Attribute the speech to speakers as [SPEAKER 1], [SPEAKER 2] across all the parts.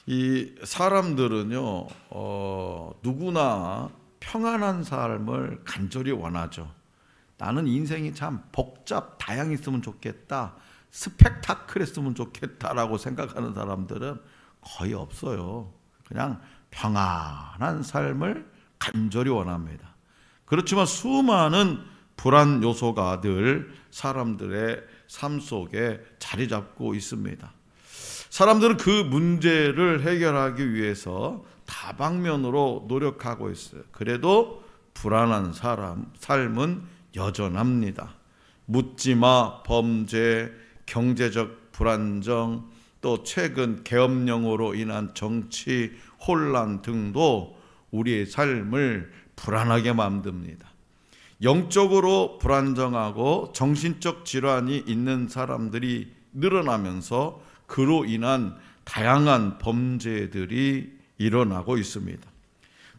[SPEAKER 1] 이 사람들은요, 누구나 평안한 삶을 간절히 원하죠. 나는 인생이 참 다양했으면 좋겠다, 스펙타클했으면 좋겠다라고 생각하는 사람들은 거의 없어요. 그냥 평안한 삶을 간절히 원합니다. 그렇지만 수많은 불안 요소가 늘 사람들의 삶 속에 자리 잡고 있습니다. 사람들은 그 문제를 해결하기 위해서 다방면으로 노력하고 있어요. 그래도 불안한 삶은 여전합니다. 묻지마 범죄, 경제적 불안정, 또 최근 계엄령으로 인한 정치 혼란 등도 우리의 삶을 불안하게 만듭니다. 영적으로 불안정하고 정신적 질환이 있는 사람들이 늘어나면서 그로 인한 다양한 범죄들이 일어나고 있습니다.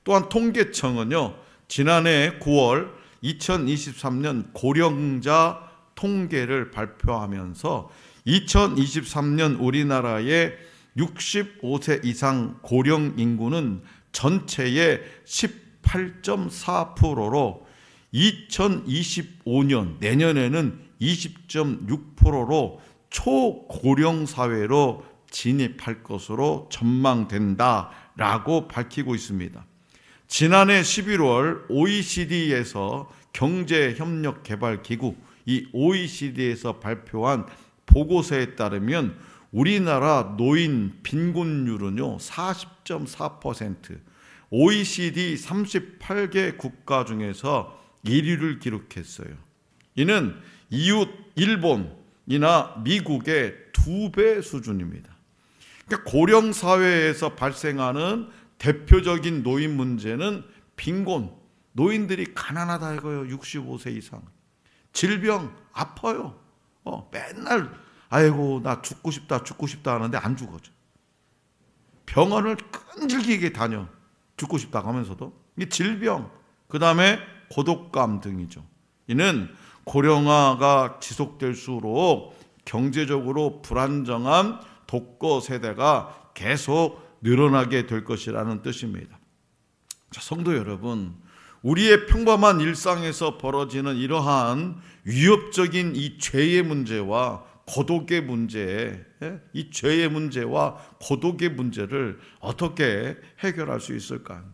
[SPEAKER 1] 또한 통계청은요, 지난해 9월 2023년 고령자 통계를 발표하면서 2023년 우리나라의 65세 이상 고령 인구는 전체의 18.4%로 2025년 내년에는 20.6%로 초고령 사회로 진입할 것으로 전망된다라고 밝히고 있습니다. 지난해 11월 OECD에서 경제협력개발기구, 이 OECD에서 발표한 보고서에 따르면 우리나라 노인 빈곤율은요 40.4%, OECD 38개 국가 중에서 1위를 기록했어요. 이는 이웃 일본이나 미국의 2배 수준입니다. 그러니까 고령 사회에서 발생하는 대표적인 노인 문제는 빈곤, 노인들이 가난하다 이거예요. 65세 이상. 질병, 아파요. 맨날 아이고 나 죽고 싶다 하는데 안 죽어져. 병원을 끈질기게 다녀. 죽고 싶다 하면서도. 이 질병, 그 다음에 고독감 등이죠. 이는 고령화가 지속될수록 경제적으로 불안정한 독거 세대가 계속 늘어나게 될 것이라는 뜻입니다. 자, 성도 여러분, 우리의 평범한 일상에서 벌어지는 이러한 위협적인 이 죄의 문제와 고독의 문제, 이 죄의 문제와 고독의 문제를 어떻게 해결할 수 있을까요?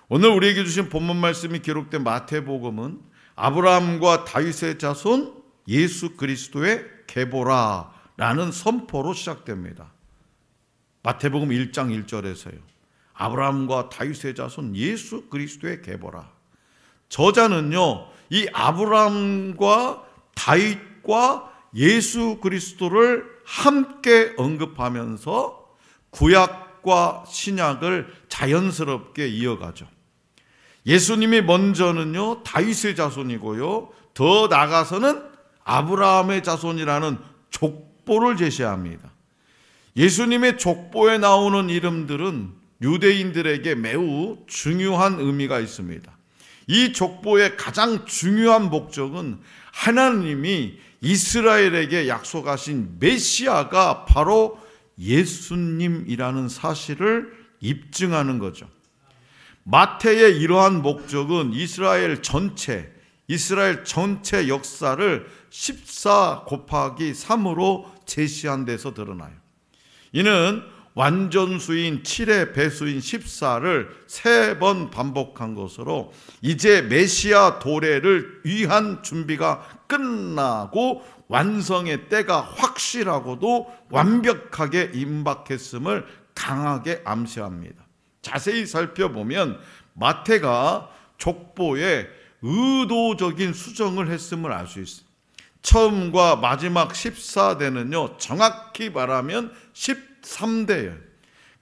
[SPEAKER 1] 오늘 우리에게 주신 본문 말씀이 기록된 마태복음은 아브라함과 다윗의 자손 예수 그리스도의 계보라라는 선포로 시작됩니다. 마태복음 1장 1절에서요. 아브라함과 다윗의 자손 예수 그리스도의 계보라. 저자는요, 이 아브라함과 다윗과 예수 그리스도를 함께 언급하면서 구약과 신약을 자연스럽게 이어가죠. 예수님이 먼저는요 다윗의 자손이고요, 더 나아가서는 아브라함의 자손이라는 족보를 제시합니다. 예수님의 족보에 나오는 이름들은 유대인들에게 매우 중요한 의미가 있습니다. 이 족보의 가장 중요한 목적은 하나님이 이스라엘에게 약속하신 메시아가 바로 예수님이라는 사실을 입증하는 거죠. 마태의 이러한 목적은 이스라엘 전체 역사를 14 곱하기 3으로 제시한 데서 드러나요. 이는 완전수인 7의 배수인 14를 3번 반복한 것으로 이제 메시아 도래를 위한 준비가 끝나고 완성의 때가 확실하고도 완벽하게 임박했음을 강하게 암시합니다. 자세히 살펴보면 마태가 족보에 의도적인 수정을 했음을 알 수 있어요. 처음과 마지막 14대는요 정확히 말하면 13대예요.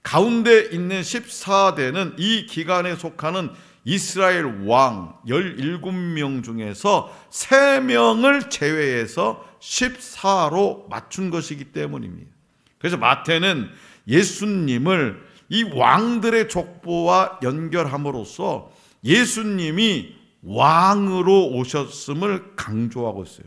[SPEAKER 1] 가운데 있는 14대는 이 기간에 속하는 이스라엘 왕 17명 중에서 3명을 제외해서 14로 맞춘 것이기 때문입니다. 그래서 마태는 예수님을 이 왕들의 족보와 연결함으로써 예수님이 왕으로 오셨음을 강조하고 있어요.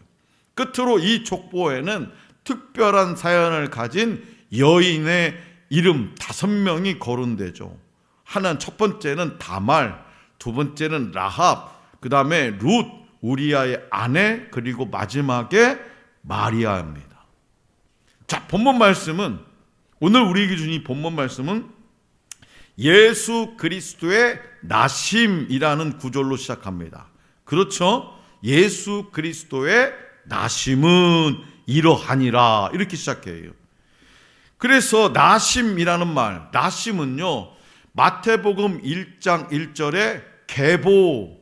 [SPEAKER 1] 끝으로 이 족보에는 특별한 사연을 가진 여인의 이름 5명이 거론되죠. 하나는 첫 번째는 다말, 두 번째는 라합, 그 다음에 룻, 우리아의 아내, 그리고 마지막에 마리아입니다. 자, 본문 말씀은, 오늘 우리에게 주신 이 본문 말씀은 예수 그리스도의 나심이라는 구절로 시작합니다. 그렇죠? 예수 그리스도의 나심은 이러하니라, 이렇게 시작해요. 그래서 나심이라는 말, 나심은요, 마태복음 1장 1절에 계보,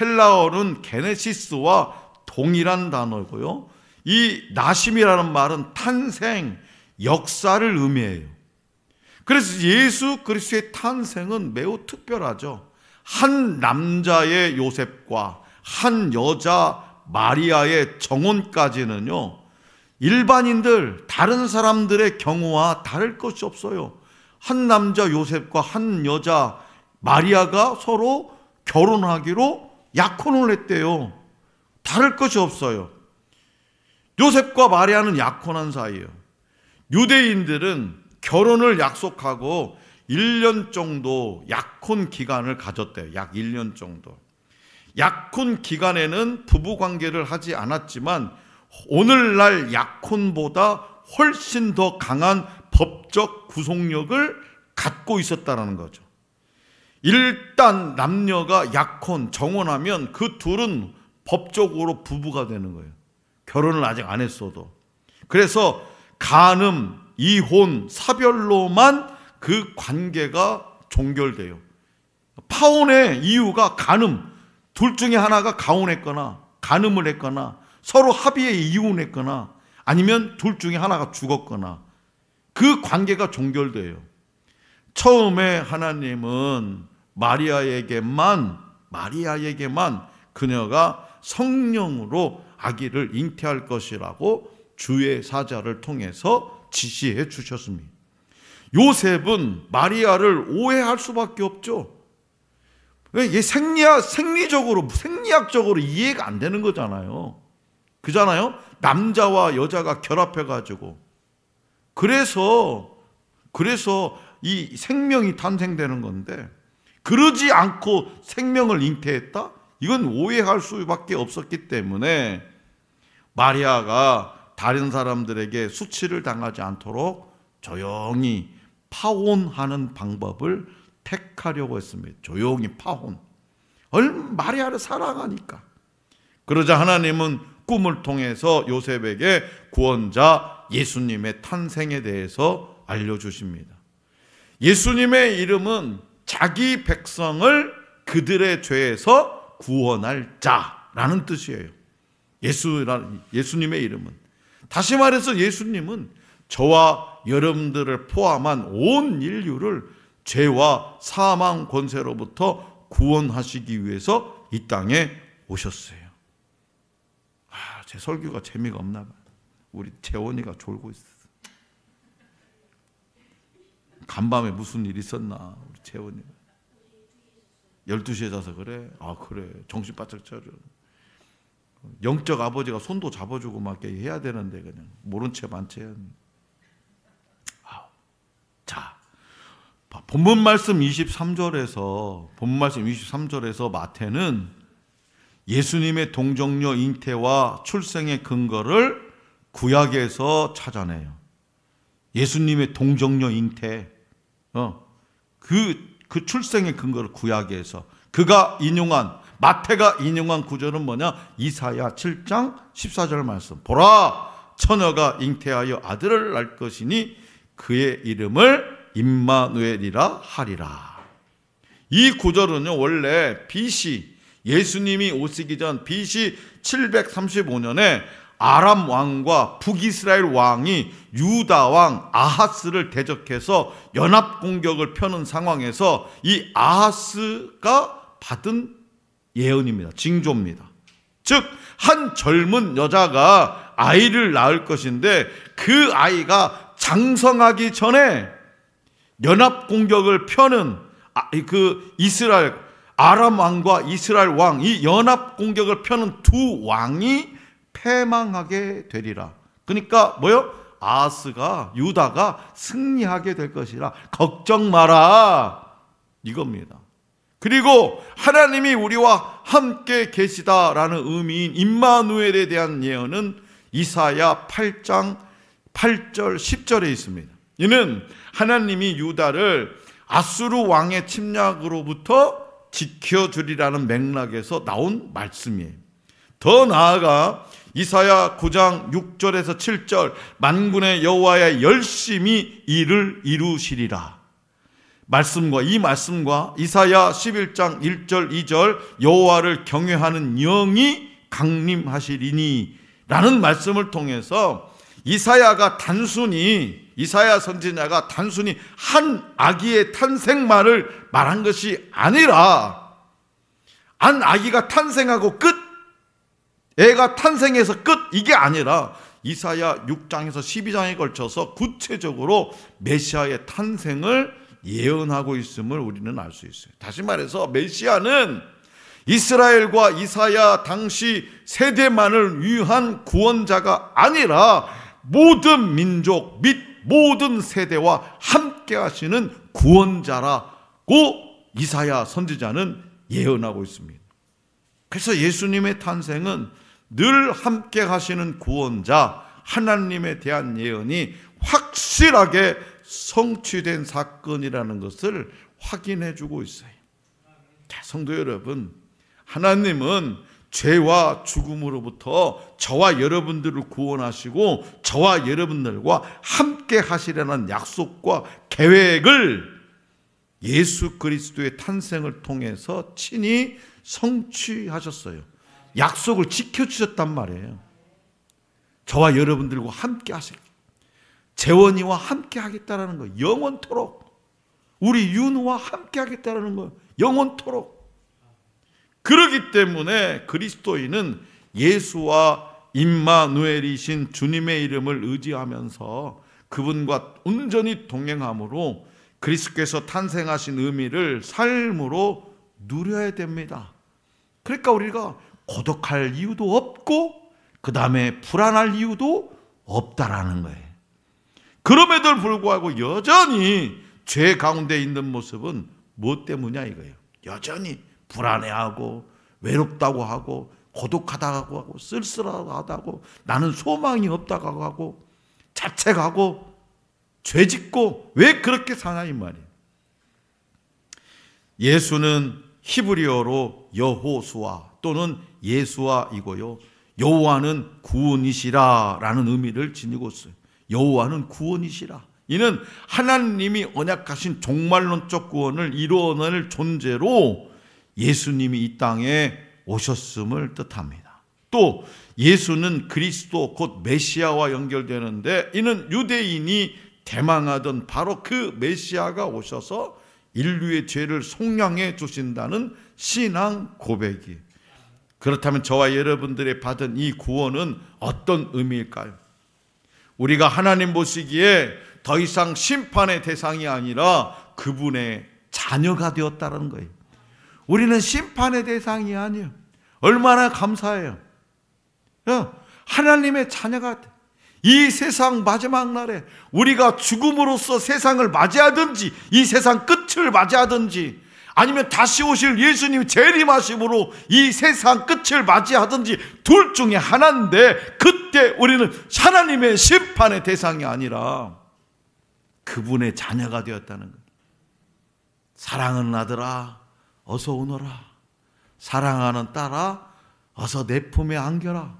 [SPEAKER 1] 헬라어는 게네시스와 동일한 단어고요. 이 나심이라는 말은 탄생, 역사를 의미해요. 그래서 예수 그리스도의 탄생은 매우 특별하죠. 한 남자의 요셉과 한 여자 마리아의 정혼까지는요, 일반인들, 다른 사람들의 경우와 다를 것이 없어요. 한 남자 요셉과 한 여자 마리아가 서로 결혼하기로 약혼을 했대요. 다를 것이 없어요. 요셉과 마리아는 약혼한 사이예요. 유대인들은 결혼을 약속하고 1년 정도 약혼 기간을 가졌대요. 약 1년 정도. 약혼 기간에는 부부 관계를 하지 않았지만 오늘날 약혼보다 훨씬 더 강한 법적 구속력을 갖고 있었다는 거죠. 일단 남녀가 약혼, 정혼하면 그 둘은 법적으로 부부가 되는 거예요. 결혼을 아직 안 했어도. 그래서 간음, 이혼, 사별로만 그 관계가 종결돼요. 파혼의 이유가 간음, 둘 중에 하나가 가혼했거나 간음을 했거나 서로 합의에 이혼했거나 아니면 둘 중에 하나가 죽었거나 그 관계가 종결돼요. 처음에 하나님은 마리아에게만 그녀가 성령으로 아기를 잉태할 것이라고 주의 사자를 통해서 지시해 주셨습니다. 요셉은 마리아를 오해할 수밖에 없죠. 이게 생리학적으로 이해가 안 되는 거잖아요. 그잖아요. 남자와 여자가 결합해가지고 그래서 이 생명이 탄생되는 건데, 그러지 않고 생명을 잉태했다? 이건 오해할 수밖에 없었기 때문에 마리아가 다른 사람들에게 수치를 당하지 않도록 조용히 파혼하는 방법을 택하려고 했습니다. 조용히 파혼. 마리아를 사랑하니까. 그러자 하나님은 꿈을 통해서 요셉에게 구원자 예수님의 탄생에 대해서 알려주십니다. 예수님의 이름은 자기 백성을 그들의 죄에서 구원할 자라는 뜻이에요. 예수님의 이름은. 다시 말해서 예수님은 저와 여러분들을 포함한 온 인류를 죄와 사망 권세로부터 구원하시기 위해서 이 땅에 오셨어요. 제 설교가 재미가 없나 봐요. 우리 재원이가 졸고 있어. 간밤에 무슨 일 있었나 우리 재원이가. 12시에 자서 그래? 그래. 정신 바짝 차려. 영적 아버지가 손도 잡아주고 막 해야 되는데 그냥 모른 채 만채. 자, 본문 말씀 23절에서 마태는 예수님의 동정녀 잉태와 출생의 근거를 구약에서 찾아내요. 예수님의 동정녀 잉태, 그 출생의 근거를 구약에서 마태가 인용한 구절은 뭐냐? 이사야 7장 14절 말씀. 보라, 처녀가 잉태하여 아들을 낳을 것이니 그의 이름을 임마누엘이라 하리라. 이 구절은요, 원래 예수님이 오시기 전 BC 735년에 아람 왕과 북이스라엘 왕이 유다 왕 아하스를 대적해서 연합 공격을 펴는 상황에서 이 아하스가 받은 예언입니다. 징조입니다. 즉, 한 젊은 여자가 아이를 낳을 것인데 그 아이가 장성하기 전에 연합 공격을 펴는 아람 왕과 이스라엘 왕, 이 연합 공격을 펴는 두 왕이 패망하게 되리라. 그러니까 뭐요? 유다가 승리하게 될 것이라 걱정 마라, 이겁니다. 그리고 하나님이 우리와 함께 계시다라는 의미인 임마누엘에 대한 예언은 이사야 8장 8절 10절에 있습니다. 이는 하나님이 유다를 아수르 왕의 침략으로부터 지켜주리라는 맥락에서 나온 말씀이에요. 더 나아가 이사야 9장 6절에서 7절 만군의 여호와의 열심히 일을 이루시리라 이 말씀과 이사야 11장 1절 2절 여호와를 경외하는 영이 강림하시리니 라는 말씀을 통해서 이사야 선지자가 단순히 한 아기의 탄생만을 말한 것이 아니라 한 아기가 탄생하고 끝, 애가 탄생해서 끝, 이게 아니라 이사야 6장에서 12장에 걸쳐서 구체적으로 메시아의 탄생을 예언하고 있음을 우리는 알 수 있어요. 다시 말해서 메시아는 이스라엘과 이사야 당시 세대만을 위한 구원자가 아니라 모든 민족 및 모든 세대와 함께 하시는 구원자라고 이사야 선지자는 예언하고 있습니다. 그래서 예수님의 탄생은 늘 함께 하시는 구원자 하나님에 대한 예언이 확실하게 성취된 사건이라는 것을 확인해 주고 있어요. 자, 성도 여러분, 하나님은 죄와 죽음으로부터 저와 여러분들을 구원하시고 저와 여러분들과 함께 하시려는 약속과 계획을 예수 그리스도의 탄생을 통해서 친히 성취하셨어요. 약속을 지켜주셨단 말이에요. 저와 여러분들과 함께 하시고 재원이와 함께 하겠다라는 거예요. 영원토록. 우리 윤우와 함께 하겠다라는 거예요. 영원토록. 그렇기 때문에 그리스도인은 예수와 임마누엘이신 주님의 이름을 의지하면서 그분과 온전히 동행함으로 그리스도께서 탄생하신 의미를 삶으로 누려야 됩니다. 그러니까 우리가 고독할 이유도 없고 그 다음에 불안할 이유도 없다라는 거예요. 그럼에도 불구하고 여전히 죄 가운데 있는 모습은 무엇 때문이냐 이거예요. 여전히 불안해하고 외롭다고 하고 고독하다고 하고 쓸쓸하다고 나는 소망이 없다고 하고 자책하고 죄짓고 왜 그렇게 사냐 이 말이에요. 예수는 히브리어로 여호수아 또는 예수아이고요. 여호와는 구원이시라라는 의미를 지니고 있어요. 여호와는 구원이시라. 이는 하나님이 언약하신 종말론적 구원을 이루어낼 존재로 예수님이 이 땅에 오셨음을 뜻합니다. 또 예수는 그리스도 곧 메시아와 연결되는데 이는 유대인이 대망하던 바로 그 메시아가 오셔서 인류의 죄를 속량해 주신다는 신앙 고백이. 그렇다면 저와 여러분들이 받은 이 구원은 어떤 의미일까요? 우리가 하나님 보시기에 더 이상 심판의 대상이 아니라 그분의 자녀가 되었다는 거예요. 우리는 심판의 대상이 아니에요. 얼마나 감사해요. 하나님의 자녀가 이 세상 마지막 날에 우리가 죽음으로써 세상을 맞이하든지 이 세상 끝을 맞이하든지 아니면 다시 오실 예수님 재림하심으로 이 세상 끝을 맞이하든지 둘 중에 하나인데 그때 우리는 하나님의 심판의 대상이 아니라 그분의 자녀가 되었다는 거예요. 사랑하는 아들아 어서 오너라. 사랑하는 딸아 어서 내 품에 안겨라.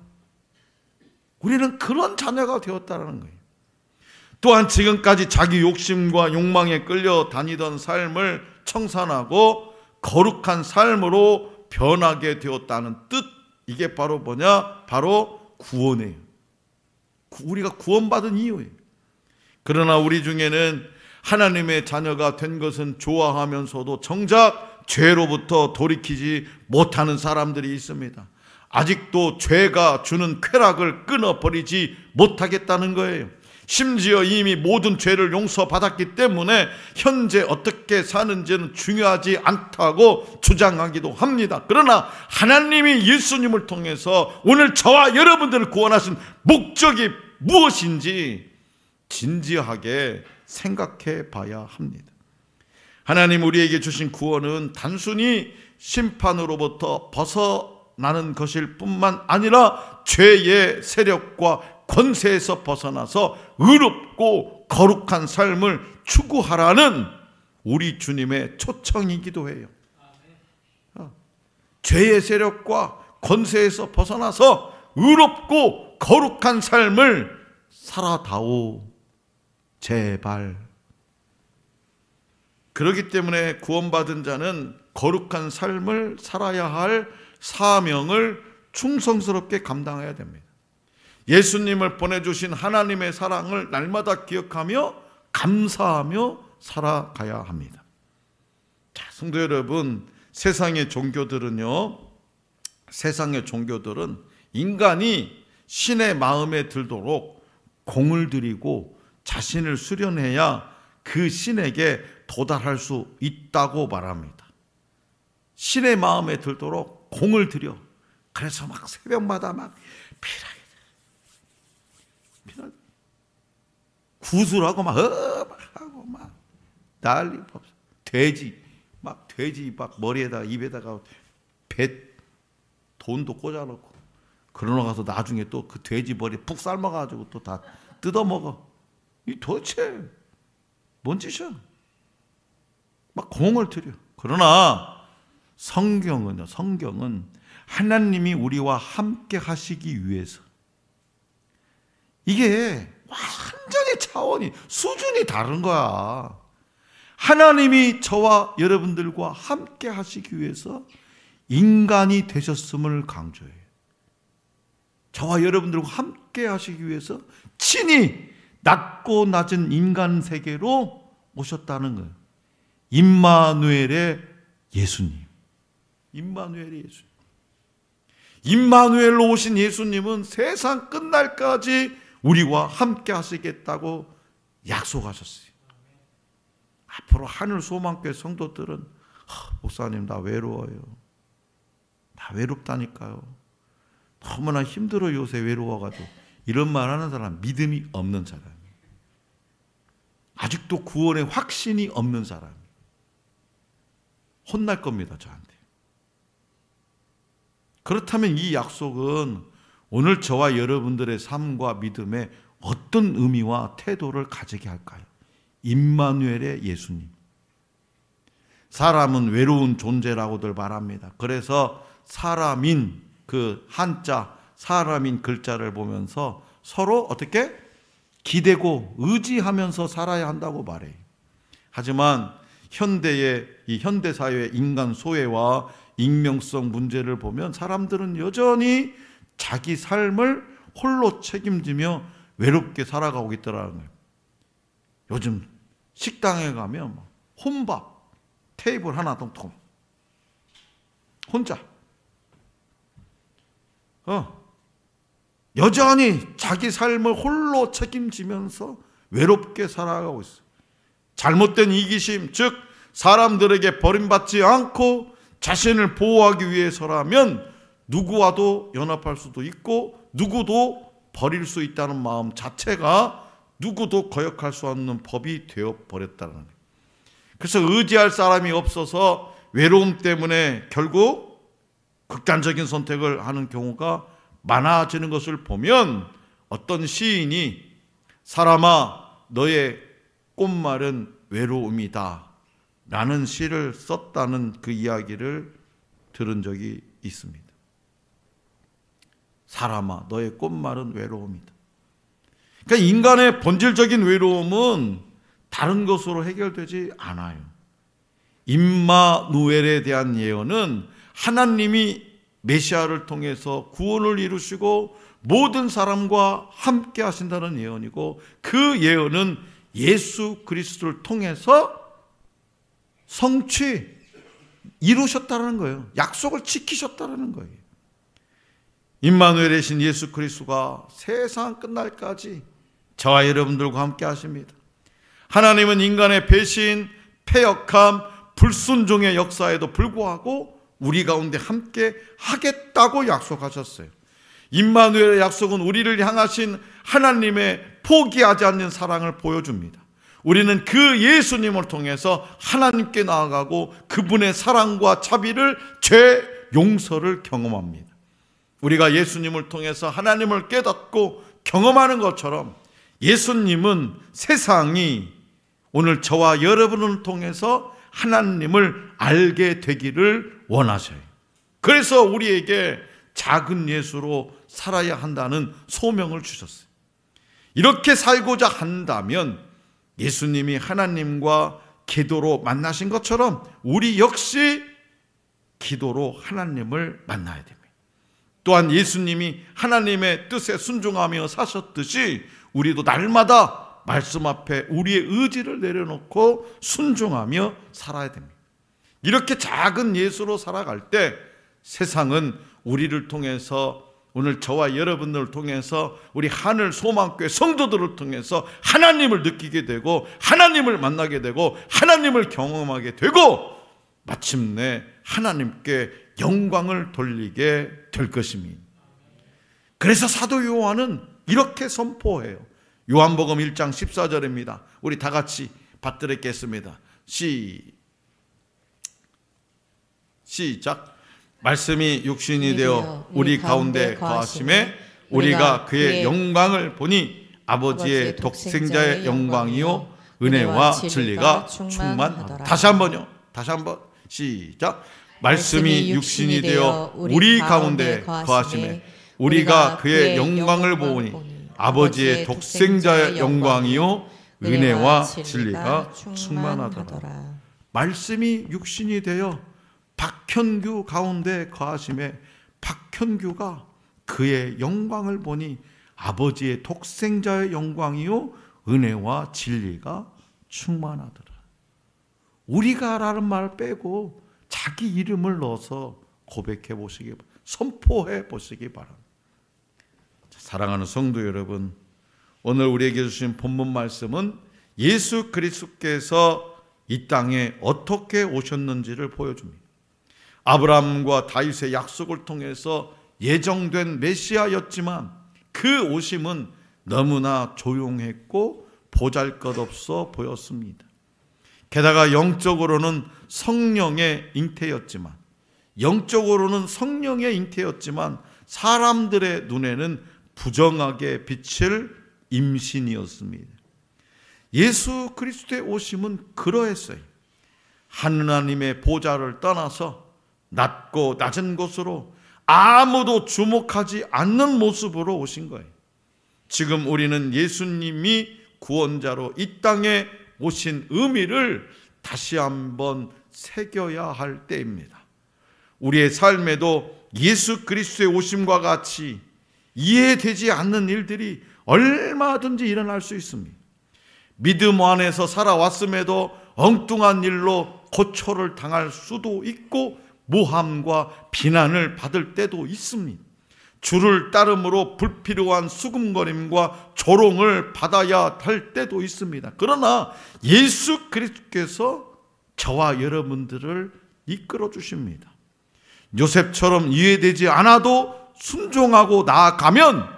[SPEAKER 1] 우리는 그런 자녀가 되었다는 거예요. 또한 지금까지 자기 욕심과 욕망에 끌려 다니던 삶을 청산하고 거룩한 삶으로 변하게 되었다는 뜻. 이게 바로 뭐냐? 바로 구원이에요. 우리가 구원받은 이유예요. 그러나 우리 중에는 하나님의 자녀가 된 것은 좋아하면서도 정작 죄로부터 돌이키지 못하는 사람들이 있습니다. 아직도 죄가 주는 쾌락을 끊어버리지 못하겠다는 거예요. 심지어 이미 모든 죄를 용서받았기 때문에 현재 어떻게 사는지는 중요하지 않다고 주장하기도 합니다. 그러나 하나님이 예수님을 통해서 오늘 저와 여러분들을 구원하신 목적이 무엇인지 진지하게 생각해 봐야 합니다. 하나님 우리에게 주신 구원은 단순히 심판으로부터 벗어나는 것일 뿐만 아니라 죄의 세력과 권세에서 벗어나서 의롭고 거룩한 삶을 추구하라는 우리 주님의 초청이기도 해요. 죄의 세력과 권세에서 벗어나서 의롭고 거룩한 삶을 살아다오 제발. 그렇기 때문에 구원받은 자는 거룩한 삶을 살아야 할 사명을 충성스럽게 감당해야 됩니다. 예수님을 보내주신 하나님의 사랑을 날마다 기억하며 감사하며 살아가야 합니다. 자, 성도 여러분, 세상의 종교들은 인간이 신의 마음에 들도록 공을 들이고 자신을 수련해야 그 신에게 도달할 수 있다고 말합니다. 신의 마음에 들도록 공을 들여. 그래서 막 새벽마다 막 피나게 구슬하고 막 하고 막 난리 없어. 돼지 막 머리에다가 입에다가 돈도 꽂아놓고 그러러 가서 나중에 또 그 돼지 머리 푹 삶아가지고 또 다 뜯어먹어. 이 도대체 뭔 짓이야? 막 공을 들여. 그러나 성경은 하나님이 우리와 함께 하시기 위해서, 이게 완전히 차원이 수준이 다른 거야. 하나님이 저와 여러분들과 함께 하시기 위해서 인간이 되셨음을 강조해요. 저와 여러분들과 함께 하시기 위해서 친히 낮고 낮은 인간 세계로 오셨다는 거예요. 임마누엘의 예수님. 임마누엘로 오신 예수님은 세상 끝날까지 우리와 함께 하시겠다고 약속하셨어요. 앞으로 하늘 소망교회 성도들은 목사님 나 외로워요. 나 외롭다니까요. 너무나 힘들어 요새 외로워가지고. 이런 말 하는 사람 믿음이 없는 사람이에요. 아직도 구원의 확신이 없는 사람이에요. 혼날 겁니다, 저한테. 그렇다면 이 약속은 오늘 저와 여러분들의 삶과 믿음에 어떤 의미와 태도를 가지게 할까요? 임마누엘의 예수님. 사람은 외로운 존재라고들 말합니다. 그래서 사람인 그 한자, 사람인 글자를 보면서 서로 어떻게 기대고 의지하면서 살아야 한다고 말해요. 하지만 이 현대사회의 인간 소외와 익명성 문제를 보면 사람들은 여전히 자기 삶을 홀로 책임지며 외롭게 살아가고 있더라는 거예요. 요즘 식당에 가면 혼밥, 테이블 하나 동통 혼자 여전히 자기 삶을 홀로 책임지면서 외롭게 살아가고 있어요. 잘못된 이기심, 즉 사람들에게 버림받지 않고 자신을 보호하기 위해서라면 누구와도 연합할 수도 있고 누구도 버릴 수 있다는 마음 자체가 누구도 거역할 수 없는 법이 되어버렸다는 거예요. 그래서 의지할 사람이 없어서 외로움 때문에 결국 극단적인 선택을 하는 경우가 많아지는 것을 보면 어떤 시인이 사람아 너의 꽃말은 외로움이다 라는 시를 썼다는 그 이야기를 들은 적이 있습니다. 사람아 너의 꽃말은 외로움이다. 그러니까 인간의 본질적인 외로움은 다른 것으로 해결되지 않아요. 임마누엘에 대한 예언은 하나님이 메시아를 통해서 구원을 이루시고 모든 사람과 함께 하신다는 예언이고, 그 예언은 예수 그리스도를 통해서 이루셨다는 거예요. 약속을 지키셨다는 거예요. 임마누엘의 신 예수 그리스도가 세상 끝날까지 저와 여러분들과 함께 하십니다. 하나님은 인간의 배신, 패역함, 불순종의 역사에도 불구하고 우리 가운데 함께 하겠다고 약속하셨어요. 임마누엘의 약속은 우리를 향하신 하나님의 포기하지 않는 사랑을 보여줍니다. 우리는 그 예수님을 통해서 하나님께 나아가고 그분의 사랑과 자비를, 죄 용서를 경험합니다. 우리가 예수님을 통해서 하나님을 깨닫고 경험하는 것처럼 예수님은 세상이 오늘 저와 여러분을 통해서 하나님을 알게 되기를 원하셔요. 그래서 우리에게 작은 예수로 살아야 한다는 소명을 주셨어요. 이렇게 살고자 한다면 예수님이 하나님과 기도로 만나신 것처럼 우리 역시 기도로 하나님을 만나야 됩니다. 또한 예수님이 하나님의 뜻에 순종하며 사셨듯이 우리도 날마다 말씀 앞에 우리의 의지를 내려놓고 순종하며 살아야 됩니다. 이렇게 작은 예수로 살아갈 때 세상은 우리를 통해서, 오늘 저와 여러분들을 통해서, 우리 하늘 소망교회 성도들을 통해서 하나님을 느끼게 되고 하나님을 만나게 되고 하나님을 경험하게 되고 마침내 하나님께 영광을 돌리게 될 것입니다. 그래서 사도 요한은 이렇게 선포해요. 요한복음 1장 14절입니다. 우리 다 같이 받들겠습니다. 시작. 말씀이 육신이 되어 우리 가운데 거하심에 우리가 그의 영광을 보니 아버지의 독생자의 영광이요 은혜와 진리가 충만하더라. 다시 한번요. 다시 한번 시작. 말씀이 육신이 되어 우리 가운데 거하심에 우리가 그의 영광을 보니 아버지의 독생자의 영광이요 은혜와 진리가 충만하더라. 말씀이 육신이 되어 박현규 가운데 거하심에 박현규가 그의 영광을 보니 아버지의 독생자의 영광이요 은혜와 진리가 충만하더라. 우리가라는 말 빼고 자기 이름을 넣어서 고백해 보시기, 선포해 보시기 바랍니다. 사랑하는 성도 여러분, 오늘 우리에게 주신 본문 말씀은 예수 그리스도께서 이 땅에 어떻게 오셨는지를 보여줍니다. 아브라함과 다윗의 약속을 통해서 예정된 메시아였지만 그 오심은 너무나 조용했고 보잘것없어 보였습니다. 게다가 영적으로는 성령의 잉태였지만 사람들의 눈에는 부정하게 비칠 임신이었습니다. 예수 그리스도의 오심은 그러했어요. 하나님의 보좌를 떠나서 낮고 낮은 곳으로 아무도 주목하지 않는 모습으로 오신 거예요. 지금 우리는 예수님이 구원자로 이 땅에 오신 의미를 다시 한번 새겨야 할 때입니다. 우리의 삶에도 예수 그리스도의 오심과 같이 이해되지 않는 일들이 얼마든지 일어날 수 있습니다. 믿음 안에서 살아왔음에도 엉뚱한 일로 고초를 당할 수도 있고 모함과 비난을 받을 때도 있습니다. 주를 따름으로 불필요한 수금거림과 조롱을 받아야 할 때도 있습니다. 그러나 예수 그리스도께서 저와 여러분들을 이끌어 주십니다. 요셉처럼 이해되지 않아도 순종하고 나아가면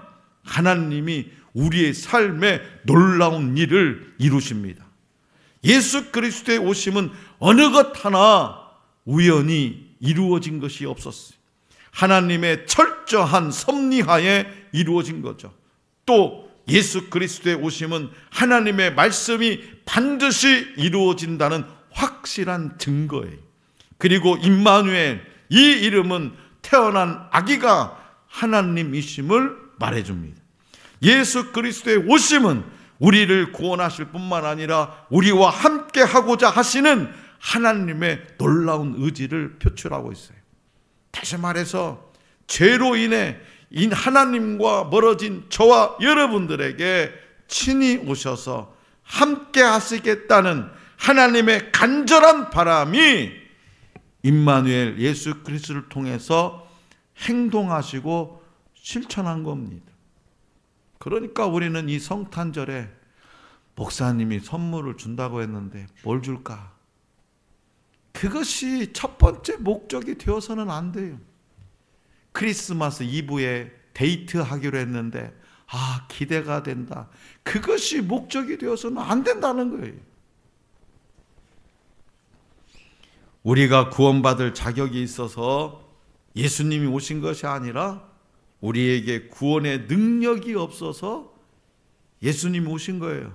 [SPEAKER 1] 하나님이 우리의 삶에 놀라운 일을 이루십니다. 예수 그리스도의 오심은 어느 것 하나 우연히 이루어진 것이 없었어요. 하나님의 철저한 섭리하에 이루어진 거죠. 또 예수 그리스도의 오심은 하나님의 말씀이 반드시 이루어진다는 확실한 증거예요. 그리고 임마누엘, 이 이름은 태어난 아기가 하나님이심을 말해줍니다. 예수 그리스도의 오심은 우리를 구원하실 뿐만 아니라 우리와 함께 하고자 하시는 하나님의 놀라운 의지를 표출하고 있어요. 다시 말해서 죄로 인해 하나님과 멀어진 저와 여러분들에게 친히 오셔서 함께 하시겠다는 하나님의 간절한 바람이 임마누엘 예수 그리스도를 통해서 행동하시고 실천한 겁니다. 그러니까 우리는 이 성탄절에 목사님이 선물을 준다고 했는데 뭘 줄까? 그것이 첫 번째 목적이 되어서는 안 돼요. 크리스마스 이브에 데이트하기로 했는데 기대가 된다. 그것이 목적이 되어서는 안 된다는 거예요. 우리가 구원받을 자격이 있어서 예수님이 오신 것이 아니라 우리에게 구원의 능력이 없어서 예수님이 오신 거예요.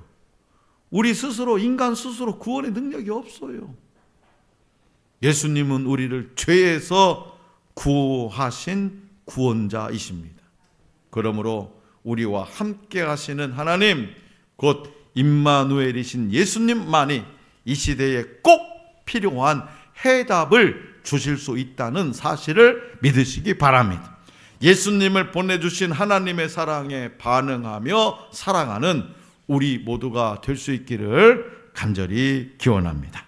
[SPEAKER 1] 우리 스스로, 인간 스스로 구원의 능력이 없어요. 예수님은 우리를 죄에서 구하신 구원자이십니다. 그러므로 우리와 함께 하시는 하나님, 곧 임마누엘이신 예수님만이 이 시대에 꼭 필요한 해답을 주실 수 있다는 사실을 믿으시기 바랍니다. 예수님을 보내주신 하나님의 사랑에 반응하며 살아가는 우리 모두가 될 수 있기를 간절히 기원합니다.